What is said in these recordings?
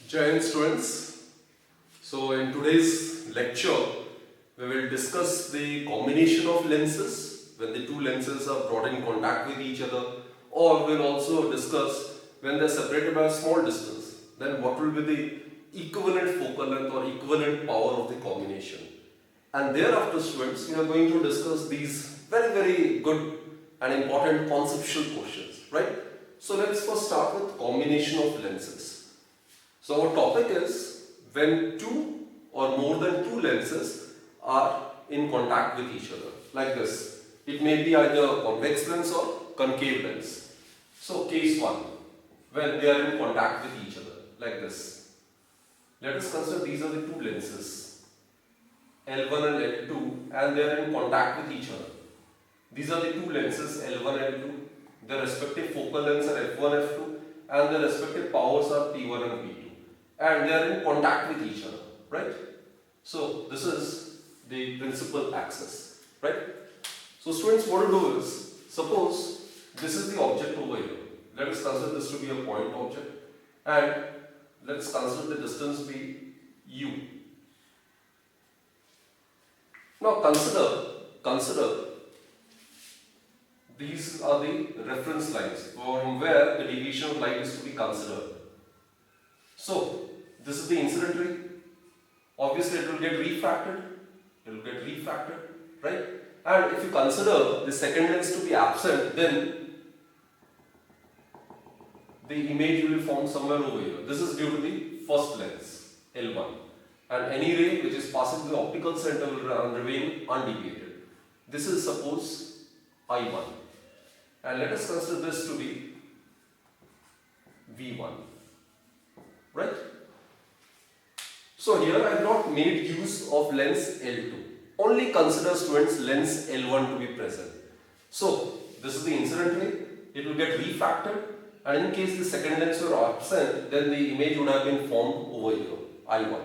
Jai Hind students. So in today's lecture we will discuss the combination of lenses when the two lenses are brought in contact with each other, or we will also discuss when they are separated by a small distance, then what will be the equivalent focal length or equivalent power of the combination. And thereafter students, we are going to discuss these very good and important conceptual questions, right? So let's first start with combination of lenses. So our topic is when two or more than two lenses are in contact with each other, like this. It may be either convex lens or concave lens. So case 1, when they are in contact with each other, like this. Let us consider these are the two lenses, L1 and L2, and they are in contact with each other. These are the two lenses, L1 and L2. Their respective focal lengths are f1, f2, and their respective powers are p1 and p2. And they are in contact with each other, right? So this is the principal axis, right? So students, what to do is, suppose this is the object over here. Let us consider this to be a point object, and let us consider the distance be u. Now consider these are the reference lines from where the deviation of light is to be considered. So this is the incident ray. Obviously it will get refracted. Right? And if you consider the second lens to be absent, then the image will be formed somewhere over here. This is due to the first lens, L1. And any ray which is passing through the optical center will remain undeviated. This is suppose I1. And let us consider this to be V1. Right? So here I have not made use of lens L2. Only consider students lens L1 to be present. So this is the incident ray. It will get refracted, and in case the second lens were absent, then the image would have been formed over here, I1.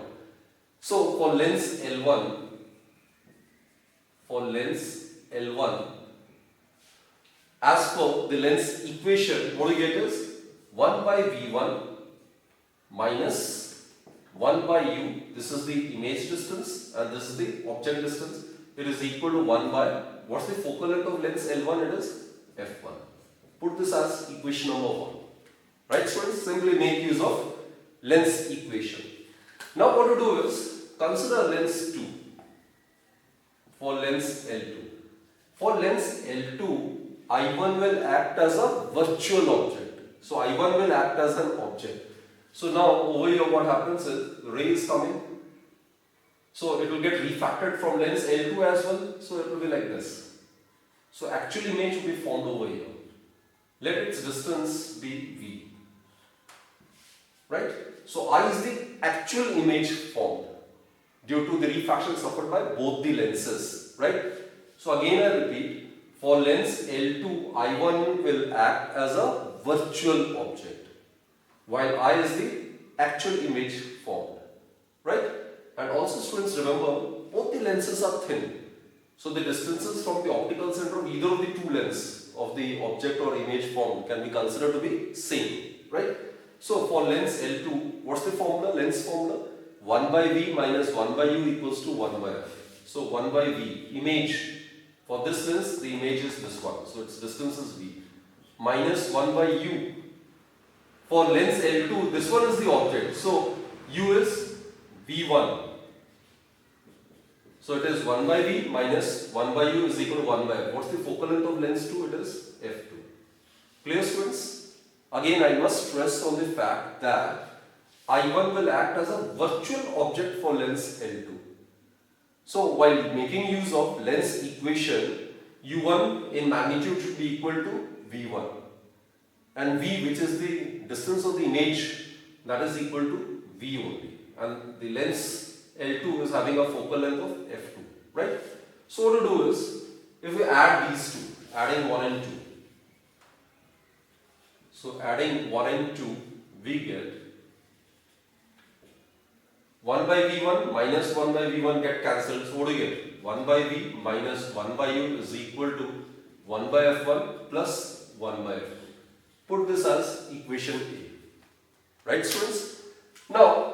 So for lens L1, as per the lens equation, what we get is 1 by V1 minus 1 by u. This is the image distance and this is the object distance. It is equal to 1 by, what's the focal length of lens L1? It is f1. Put this as equation number 1. Right students? Simply make use of lens equation. Now what to do is, consider lens 2 for lens L2. For lens L2, I1 will act as a virtual object. So I1 will act as an object. So now over here what happens is, ray is coming. So it will get refracted from lens L2 as well. So it will be like this. So actual image will be formed over here. Let its distance be V. Right? So I is the actual image formed due to the refraction suffered by both the lenses. Right? So again I repeat, for lens L2, I1 will act as a virtual object, while I is the actual image formed. Right? And also students, remember, both the lenses are thin. So the distances from the optical center of either of the two lenses of the object or image formed can be considered to be same. Right? So for lens L2, what's the formula? Lens formula? 1 by V minus 1 by U equals to 1 by F. So 1 by V, image. For this lens, the image is this one. So its distance is V. Minus 1 by U. For lens L2, this one is the object. So U is V1. So it is 1 by V minus 1 by U is equal to 1 by F. What's the focal length of lens 2? It is F2. Clear students? Again, I must stress on the fact that I1 will act as a virtual object for lens L2. So while making use of lens equation, U1 in magnitude should be equal to V1. And V, which is the distance of the image, that is equal to V only. And the lens L2 is having a focal length of f2. Right? So what to do is, if we add these two, adding 1 and 2. So adding 1 and 2, we get 1 by V1 minus 1 by V1 get cancelled. So what do you get? 1 by V minus 1 by U is equal to 1 by F1 plus 1 by F2. Put this as equation A. Right students? Now,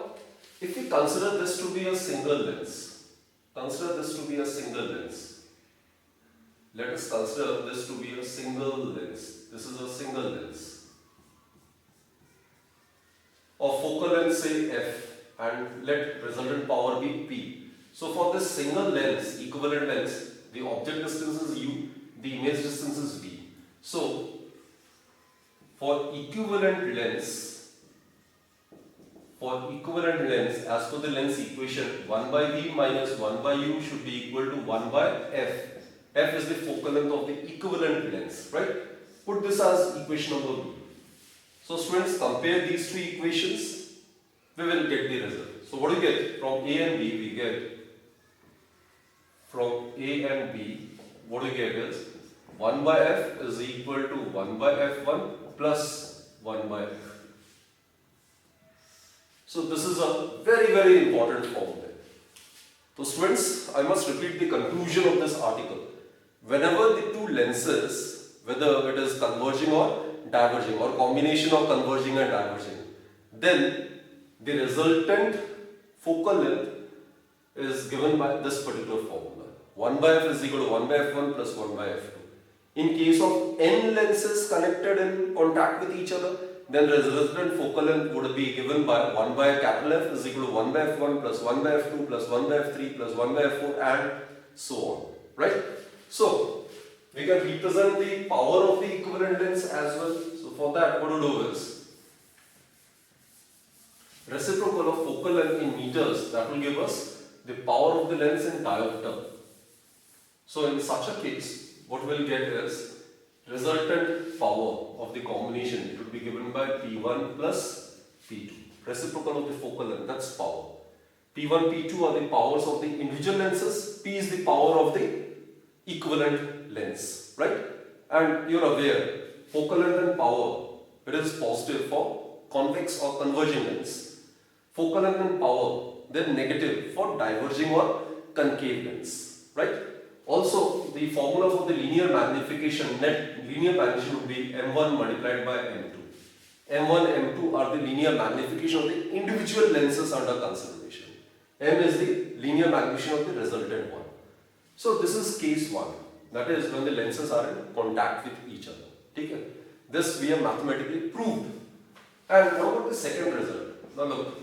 if we consider this to be a single lens, let us consider this to be a single lens. This is a single lens. Of focal length say f, and let resultant power be p. So for this single lens, equivalent lens, the object distance is u, the image distance is v. So for equivalent lens, as per the lens equation, 1 by v minus 1 by u should be equal to 1 by f. F is the focal length of the equivalent lens, right? Put this as equation number b. So students, compare these two equations, we will get the result. So what do you get? From A and B, we get, what do you get is 1 by f is equal to 1 by f1 plus 1 by f. So this is a very, very important formula. So students, I must repeat the conclusion of this article. Whenever the two lenses, whether it is converging or diverging or combination of converging and diverging, then the resultant focal length is given by this particular formula. 1 by f is equal to 1 by f1 plus 1 by f2. In case of n lenses connected in contact with each other, then the resultant focal length would be given by 1 by capital F is equal to 1 by f1 plus 1 by f2 plus 1 by f3 plus 1 by f4 and so on. Right? So, we can represent the power of the equivalent lens as well. So, for that, what to do is reciprocal of focal length in meters, that will give us the power of the lens in diopter. So, in such a case, what we will get is resultant power of the combination. It will be given by P1 plus P2. Reciprocal of the focal length, that's power. P1, P2 are the powers of the individual lenses. P is the power of the equivalent lens, right? And you're aware, focal length and power, it is positive for convex or converging lens. Focal length and power, then negative for diverging or concave lens, right? Also, the formula for the linear magnification, net linear magnification would be M1 multiplied by M2. M1, M2 are the linear magnification of the individual lenses under consideration. M is the linear magnification of the resultant one. So, this is case 1. That is when the lenses are in contact with each other. Okay? This we have mathematically proved. And what about the second result? Now look.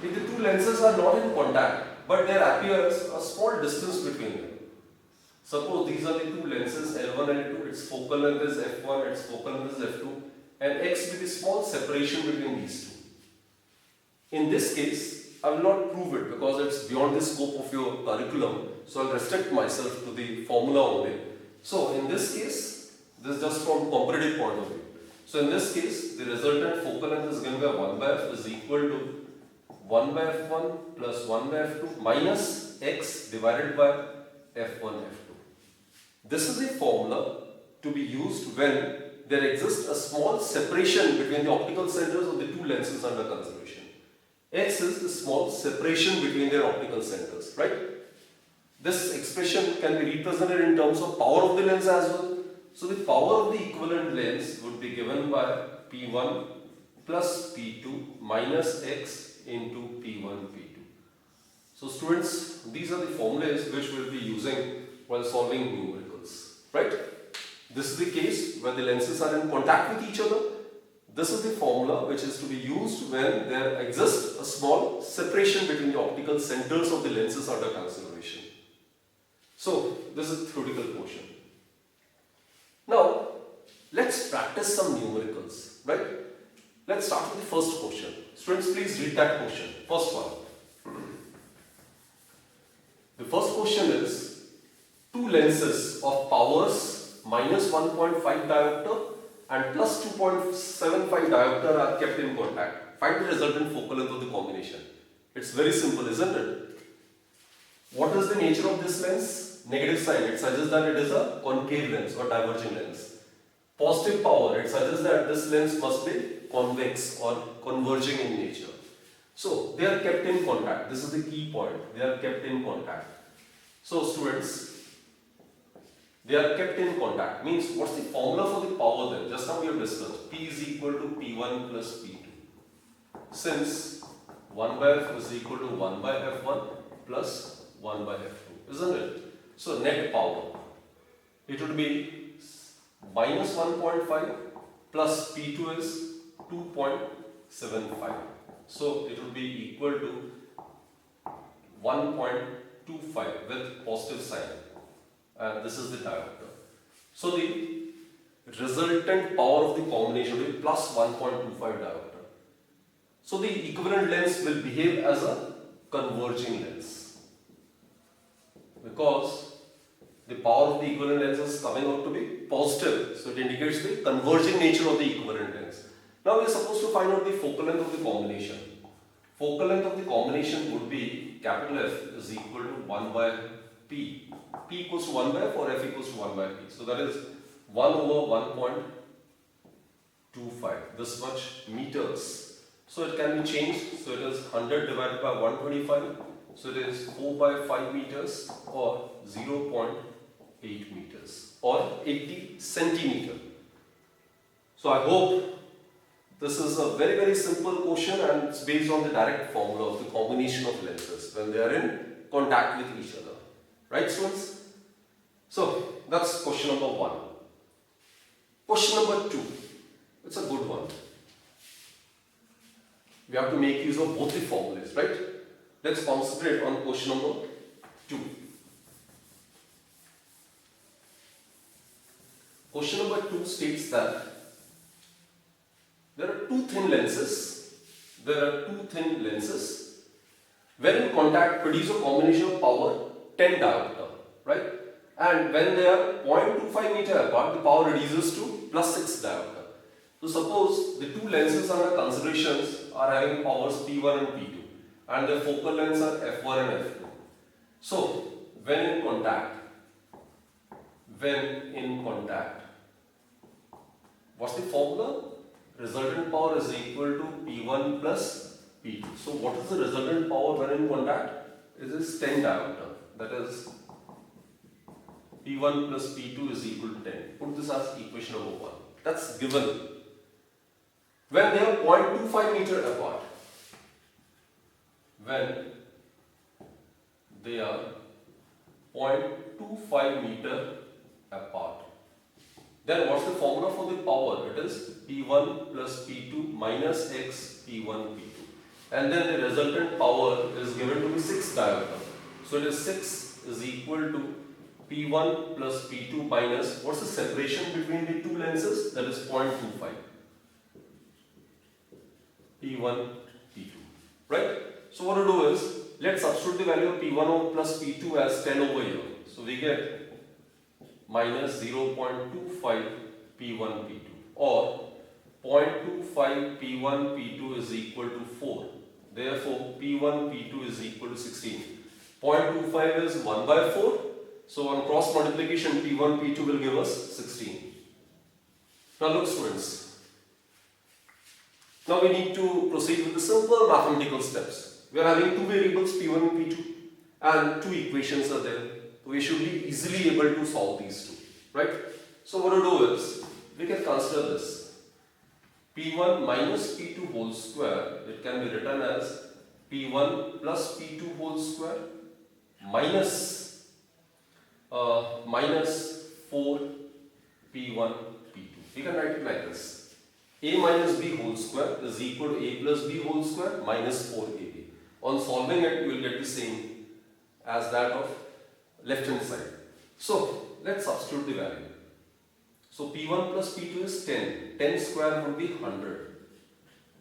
If the two lenses are not in contact, but there appears a small distance between them. Suppose these are the two lenses L1 and L2, its focal length is f1, its focal length is f2, and x with a small separation between these two. In this case, I will not prove it because it's beyond the scope of your curriculum, so I'll restrict myself to the formula only. So in this case, this is just from comparative point of view. So in this case, the resultant focal length is given by 1 by f is equal to 1 by f1 plus 1 by f2 minus x divided by f1, f2. This is a formula to be used when there exists a small separation between the optical centers of the two lenses under consideration. X is the small separation between their optical centers, right? This expression can be represented in terms of power of the lens as well. So the power of the equivalent lens would be given by P1 plus P2 minus x into P1, P2. So students, these are the formulas which we will be using while solving numericals, right? This is the case where the lenses are in contact with each other. This is the formula which is to be used when there exists a small separation between the optical centers of the lenses under consideration. So, this is the theoretical portion. Now, let's practice some numericals, right? Let's start with the first question. Students, please read that question. First one. The first question is, two lenses of powers minus 1.5 diopter and plus 2.75 diopter are kept in contact. Find the resultant focal length of the combination. It's very simple, isn't it? What is the nature of this lens? Negative sign. It suggests that it is a concave lens or diverging lens. Positive power. It suggests that this lens must be convex or converging in nature. So, they are kept in contact. This is the key point. They are kept in contact. So, students, they are kept in contact. Means, what's the formula for the power then? Just now we have discussed. P is equal to P1 plus P2. since 1 by f is equal to 1 by f1 plus 1 by f2, isn't it? So net power, it would be minus 1.5 plus P2 is 2.75. So it would be equal to 1.25 with positive sign, and this is the diopter. So the resultant power of the combination will be plus 1.25 diopter. So the equivalent lens will behave as a converging lens because the power of the equivalent lens is coming out to be positive. So it indicates the converging nature of the equivalent lens. Now we are supposed to find out the focal length of the combination. Focal length of the combination would be capital F is equal to 1 by P. P equals to 1 by F or F equals to 1 by P. So that is 1 over 1.25, this much meters. So it can be changed. So it is 100 divided by 125. So it is 4 by 5 meters or 0.8 meters or 80 centimeter. So I hope this is a very simple question, and it's based on the direct formula of the combination of lenses when they are in contact with each other. Right, students? So that's question number 1. Question number 2. It's a good one. We have to make use of both the formulas, right? Let's concentrate on question number 2. Question number 2 states that there are two thin lenses. When in contact produce a combination of power 10 diopter, right? And when they are 0.25 meter apart, the power reduces to plus 6 diopter. So suppose the two lenses under considerations are having powers P1 and P2, and their focal lengths are F1 and F2. So when in contact, what's the formula? Resultant power is equal to P1 plus P2. So what is the resultant power when in contact? It is 10 diopter. That is P1 plus P2 is equal to 10. Put this as equation number 1. That's given. When they are 0.25 meter apart. When they are 0.25 meter apart. Then what's the formula for the power? It is P1 plus P2 minus X P1 P2. And then the resultant power is given to be 6 diopter. So it is 6 is equal to P1 plus P2 minus, what's the separation between the two lenses? That is 0.25. P1, P2. Right? So what to do is, let's substitute the value of P1 plus P2 as 10 over here. So we get minus 0.25 P1 P2 or 0.25 P1 P2 is equal to 4. Therefore P1 P2 is equal to 16. 0.25 is 1 by 4. So on cross multiplication P1 P2 will give us 16. Now look students. Now we need to proceed with the simple mathematical steps. We are having two variables P1 and P2 and two equations are there. We should be easily able to solve these two, right? So what to do is, we can consider this. P1 minus P2 whole square, it can be written as P1 plus P2 whole square minus 4 P1 P2. We can write it like this. A minus B whole square is equal to A plus B whole square minus 4AB. On solving it, you will get the same as that of left hand side. So let's substitute the value. So P1 plus P2 is 10. 10 square would be 100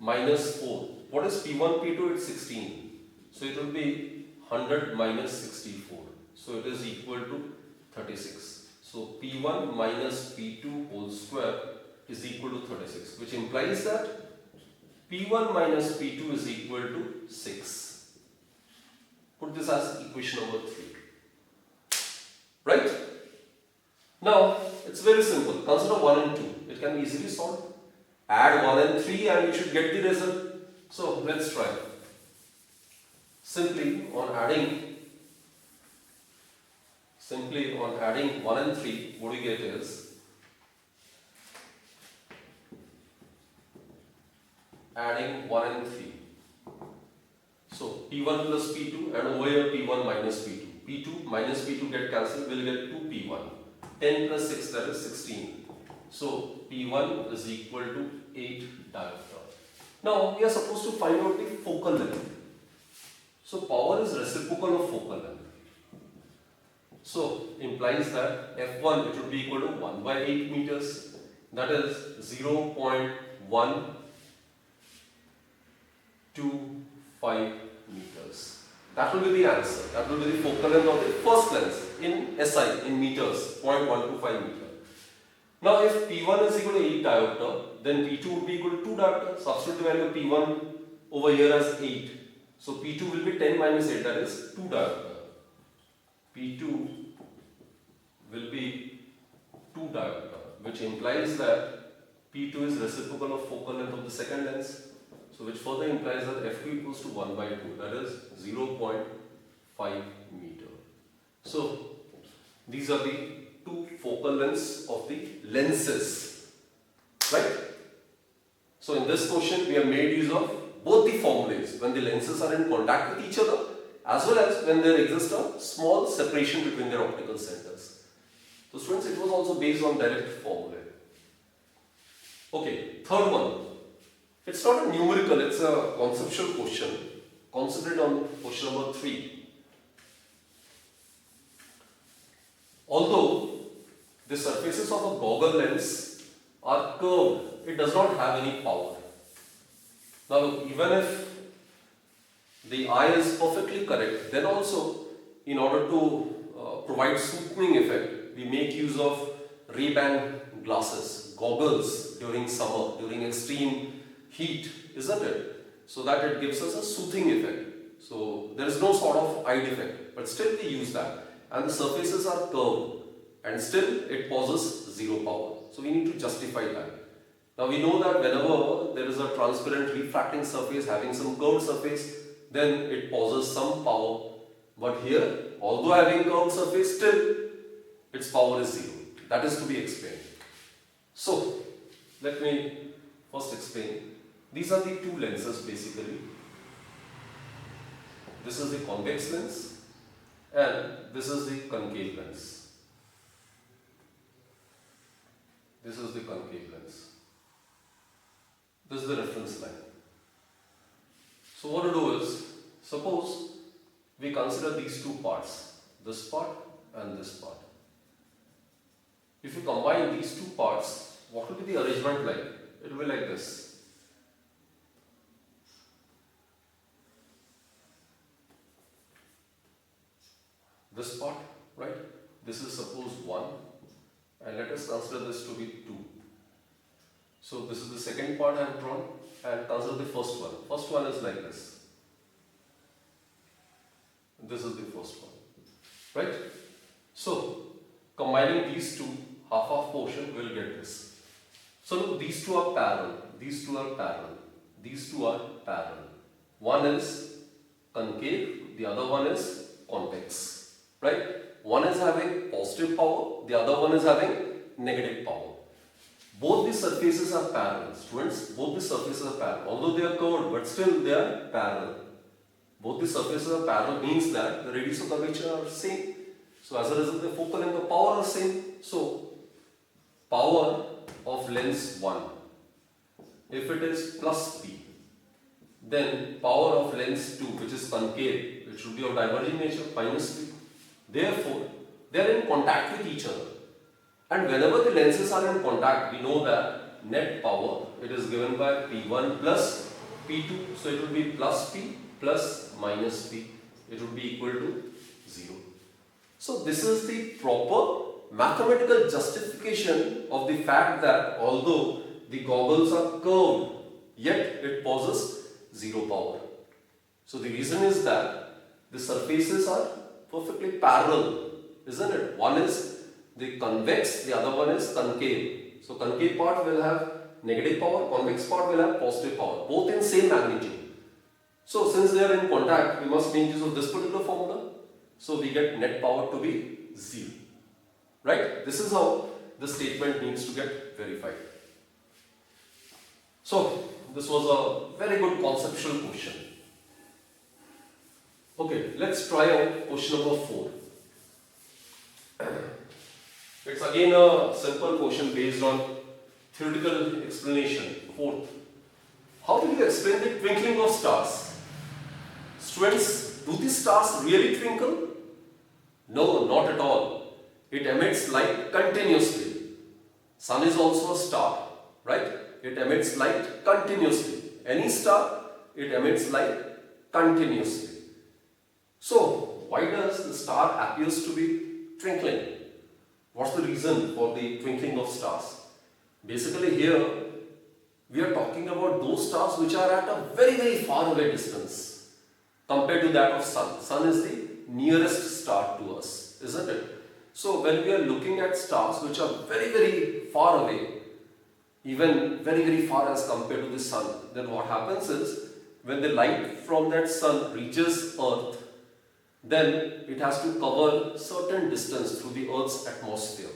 minus 4. What is P1 P2? It's 16. So it will be 100 minus 64. So it is equal to 36. So P1 minus P2 whole square is equal to 36, which implies that P1 minus P2 is equal to 6. Put this as equation number 3. Right? Now, it's very simple. Consider 1 and 2. It can be easily solved. Add 1 and 3 and you should get the result. So, let's try. Simply on adding 1 and 3, what we get is adding 1 and 3. So P1 plus P2 and over here P1 minus P2. P2 minus P2 get cancelled, we'll get 2P1. 10 plus 6, that is 16. So P1 is equal to 8 diopter. Now we are supposed to find out the focal length. So power is reciprocal of focal length. So implies that F1 it would be equal to 1 by 8 meters. That is 0.125 meters. That will be the answer. That will be the focal length of the first lens in SI, in meters, 0.125 meter. Now if P1 is equal to 8 diopter, then P2 would be equal to 2 diopter. Substitute the value of P1 over here as 8. So P2 will be 10 minus 8, that is 2 diopter. P2 will be 2 diopter, which implies that P2 is reciprocal of focal length of the second lens. So which further implies that F2 equals to 1 by 2, that is 0.5 meter. So these are the two focal lengths of the lenses, right? So in this question we have made use of both the formulas when the lenses are in contact with each other as well as when there exists a small separation between their optical centers. So students, it was also based on direct formula. Okay, third one. It's not a numerical, it's a conceptual question. Concentrate on question number 3. Although the surfaces of a goggle lens are curved, it does not have any power. Now look, even if the eye is perfectly correct, then also in order to provide smoothing effect, we make use of Ray-Ban glasses, goggles during summer, during extreme heat, isn't it? So that it gives us a soothing effect. So there is no sort of eye defect, but still we use that. And the surfaces are curved and still it possesses zero power. So we need to justify that. Now we know that whenever there is a transparent refracting surface having some curved surface, then it possesses some power. But here, although having curved surface, still its power is zero. That is to be explained. So let me first explain. These are the two lenses basically. This is the convex lens and this is the concave lens. This is the concave lens. This is the reference line. So what to do is, suppose we consider these two parts, this part and this part. If you combine these two parts, what will be the arrangement like? It will be like this. This part, right? This is suppose 1 and let us consider this to be 2. So this is the second part I have drawn and consider the first one. First one is like this. This is the first one, right? So combining these two, half portion, we will get this. So look, these two are parallel, these two are parallel, these two are parallel. One is concave, the other one is convex, right? One is having positive power, the other one is having negative power. Both the surfaces are parallel, students, both the surfaces are parallel. Although they are curved, but still they are parallel. Both the surfaces are parallel means that the radius of curvature are same. So as a result, the focal length of power are same. So power of lens 1, if it is plus P, then power of lens 2, which is concave, it should be of diverging nature, minus P. Therefore, they are in contact with each other. And whenever the lenses are in contact, we know that net power, it is given by P1 plus P2. So it will be plus P plus minus P. It would be equal to 0. So this is the proper mathematical justification of the fact that although the goggles are curved, yet it possesses zero power. So the reason is that the surfaces are perfectly parallel, isn't it? One is the convex, the other one is concave. So concave part will have negative power, convex part will have positive power, both in same magnitude. So since they are in contact, we must make use of this particular formula. So we get net power to be 0. Right? This is how the statement needs to get verified. So this was a very good conceptual question. Okay, let's try out question number 4. It's again a simple question based on theoretical explanation. 4th. How will you explain the twinkling of stars? Students, do the stars really twinkle? No, not at all. It emits light continuously. Sun is also a star, right? It emits light continuously. Any star, it emits light continuously. So, why does the star appears to be twinkling? What's the reason for the twinkling of stars? Basically here, we are talking about those stars which are at a very far away distance compared to that of Sun. Sun is the nearest star to us, isn't it? So when we are looking at stars which are very far away, even very far as compared to the Sun, then what happens is when the light from that Sun reaches Earth, then it has to cover certain distance through the Earth's atmosphere.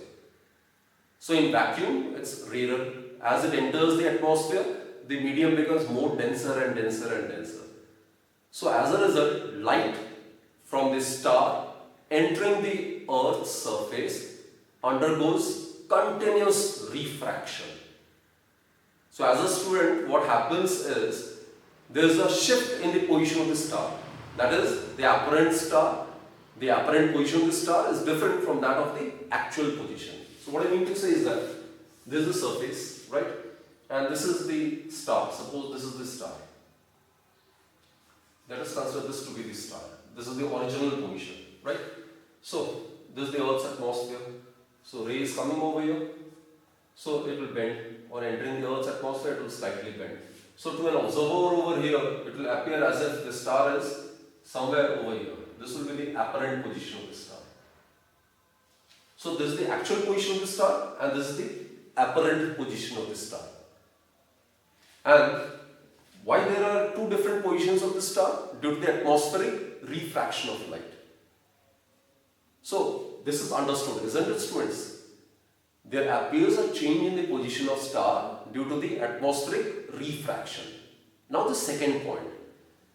So in vacuum, it's rarer. As it enters the atmosphere, the medium becomes more denser and denser. So as a result, light from the star entering the Earth's surface undergoes continuous refraction. So as a student, what happens is there is a shift in the position of the star. That is, the apparent position of the star is different from that of the actual position. So what I mean to say is that this is the surface, right? And this is the star. Suppose this is the star. Let us consider this to be the star. This is the original position, right? So this is the Earth's atmosphere. So ray is coming over here. So it will bend. On entering the Earth's atmosphere, it will slightly bend. So to an observer over here, it will appear as if the star is somewhere over here. This will be the apparent position of the star. So this is the actual position of the star and this is the apparent position of the star. And why there are two different positions of the star? Due to the atmospheric refraction of light. So this is understood, isn't it, students? There appears a change in the position of star due to the atmospheric refraction. Now the second point.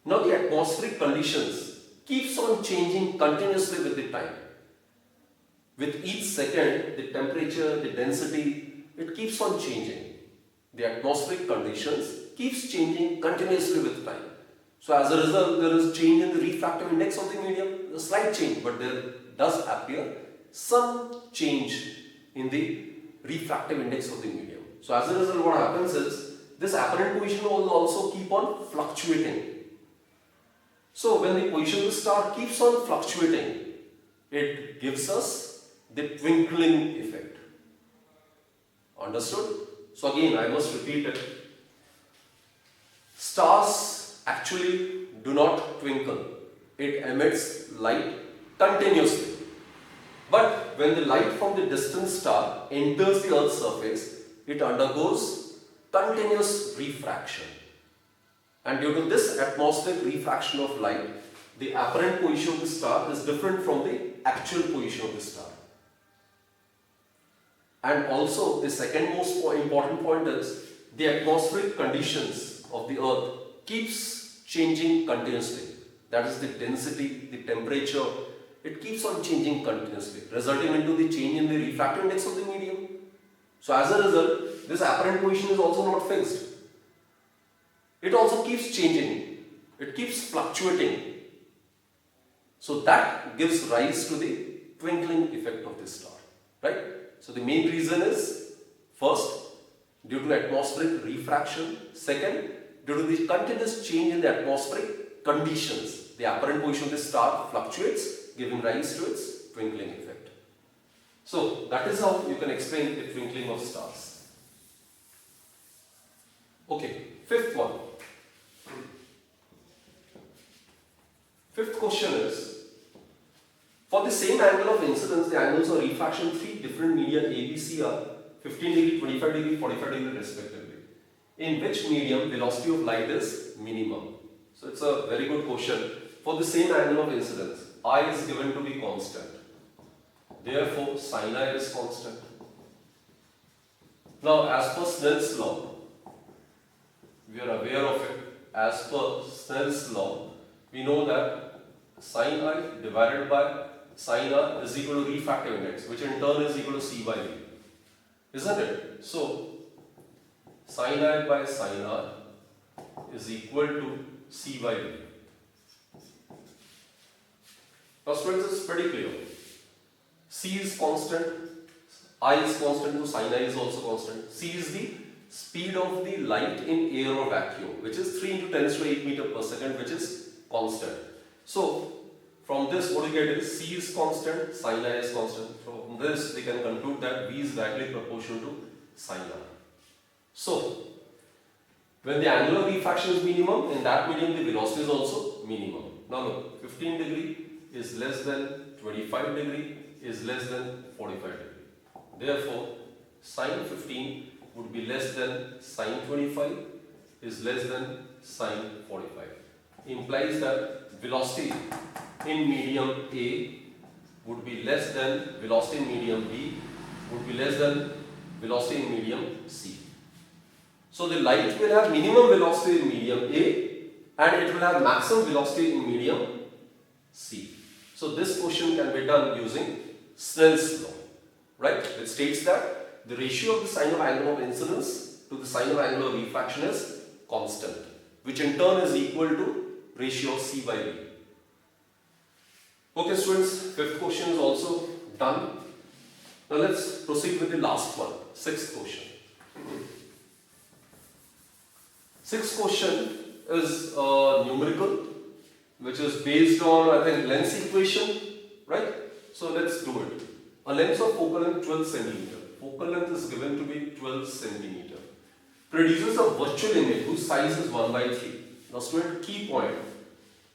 Now the atmospheric conditions keeps on changing continuously with the time. With each second, the temperature, the density, it keeps on changing. The atmospheric conditions keeps changing continuously with time. So as a result, there is change in the refractive index of the medium, a slight change, but there does appear some change in the refractive index of the medium. So as a result, what happens is, this apparent position will also keep on fluctuating. So when the position of the star keeps on fluctuating, it gives us the twinkling effect. Understood? So again, I must repeat it. Stars actually do not twinkle. It emits light continuously. But when the light from the distant star enters the Earth's surface, it undergoes continuous refraction. And due to this atmospheric refraction of light, the apparent position of the star is different from the actual position of the star. And also, the second most important point is, the atmospheric conditions of the Earth keeps changing continuously. That is the density, the temperature, it keeps on changing continuously, resulting into the change in the refractive index of the medium. So as a result, this apparent position is also not fixed. It also keeps changing. It keeps fluctuating. So that gives rise to the twinkling effect of the star, right? So the main reason is, first, due to atmospheric refraction. Second, due to the continuous change in the atmospheric conditions, the apparent position of the star fluctuates, giving rise to its twinkling effect. So that is how you can explain the twinkling of stars. Okay, fifth one. Fifth question is, for the same angle of incidence, the angles of refraction, three different media ABC are 15 degree, 25 degree, 45 degree respectively. In which medium velocity of light is minimum? So it's a very good question. For the same angle of incidence, I is given to be constant. Therefore, sin I is constant. Now, as per Snell's law, we are aware of it. As per Snell's law, we know that sin I divided by sin R is equal to refractive index, which in turn is equal to C by V. Isn't it? So, sin I by sin R is equal to C by V. Now students, it's pretty clear. C is constant, I is constant, so sin I is also constant. C is the speed of the light in air or vacuum, which is 3 into 10 to the 8 meter per second, which is constant. So, from this what you get is C is constant, sin I is constant. From this we can conclude that V is directly proportional to sin R. So, when the angular refraction is minimum, in that medium the velocity is also minimum. Now look, 15 degree is less than 25 degree is less than 45 degree. Therefore, sin 15 would be less than sin 25 is less than sin 45. Implies that velocity in medium A would be less than velocity in medium B would be less than velocity in medium C. So the light will have minimum velocity in medium A and it will have maximum velocity in medium C. So this question can be done using Snell's law, right? It states that the ratio of the sine of angle of incidence to the sine of angle of refraction is constant, which in turn is equal to ratio of C by V. Okay students, fifth question is also done. Now let's proceed with the last one, sixth question. Sixth question is a numerical which is based on, I think, length equation, right? So let's do it. A length of focal length 12 centimeter. Focal length is given to be 12 centimeter. Produces a virtual image whose size is 1 by 3. Now student, key point.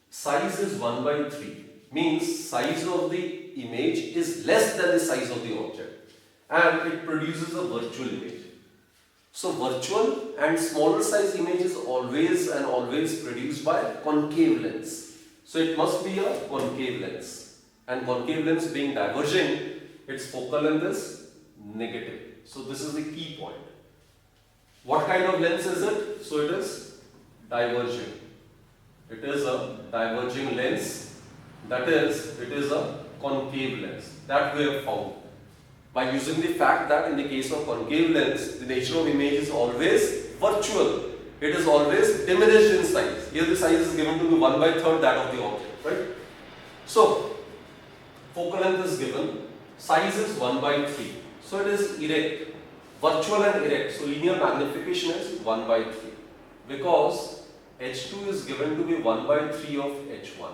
Size is 1 by 3. Means size of the image is less than the size of the object. And it produces a virtual image. So virtual and smaller size image is always and always produced by concave lens. So it must be a concave lens. And concave lens being diverging, its focal length is negative. So this is the key point. What kind of lens is it? So it is diverging. It is a diverging lens. That is, it is a concave lens. That we have found. By using the fact that in the case of concave lens, the nature of image is always virtual. It is always diminished in size. Here the size is given to be 1 by 3rd that of the object, right? So, focal length is given, size is 1 by 3. So it is erect, virtual and erect. So linear magnification is 1 by 3. Because H2 is given to be 1 by 3 of H1.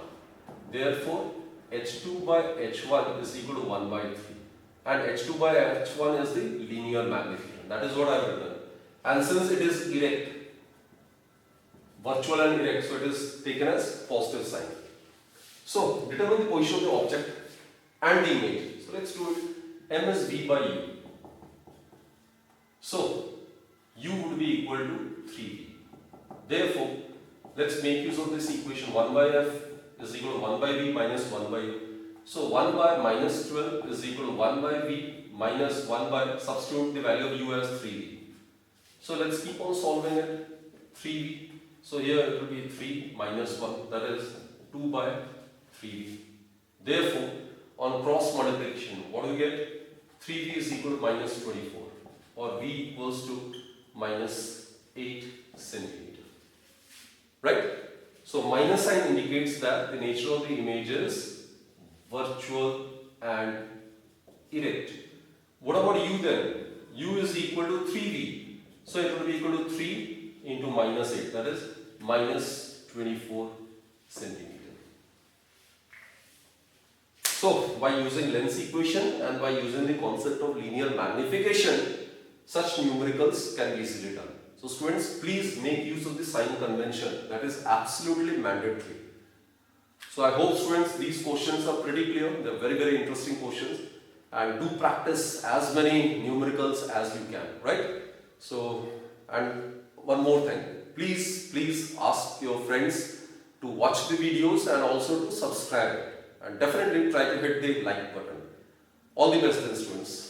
Therefore, H2 by H1 is equal to 1 by 3. And H2 by H1 is the linear magnification. That is what I have written. And since it is erect, virtual and erect, so it is taken as positive sign. So, determine the position of the object and the image. So, let's do it. M is V by U. So, U would be equal to 3V. Therefore, let's make use of this equation. 1 by F is equal to 1 by V minus 1 by U. So 1 by minus 12 is equal to 1 by V minus 1 by, substitute the value of U as 3V. So let's keep on solving it. 3V. So here it will be 3 minus 1, that is 2 by 3V. Therefore, on cross multiplication, what do we get? 3V is equal to minus 24 or V equals to minus 8 centimeter. Right? So minus sign indicates that the nature of the image is virtual and erect. What about U then? U is equal to 3V. So it will be equal to 3 into minus 8, that is minus 24 centimeter. So by using lens equation and by using the concept of linear magnification, such numericals can be easily done. So students, please make use of the sign convention. That is absolutely mandatory. So I hope students, these questions are pretty clear. They are very, very interesting questions. And do practice as many numericals as you can, right? So, and one more thing. Please ask your friends to watch the videos and also to subscribe. And definitely try to hit the like button. All the best then students.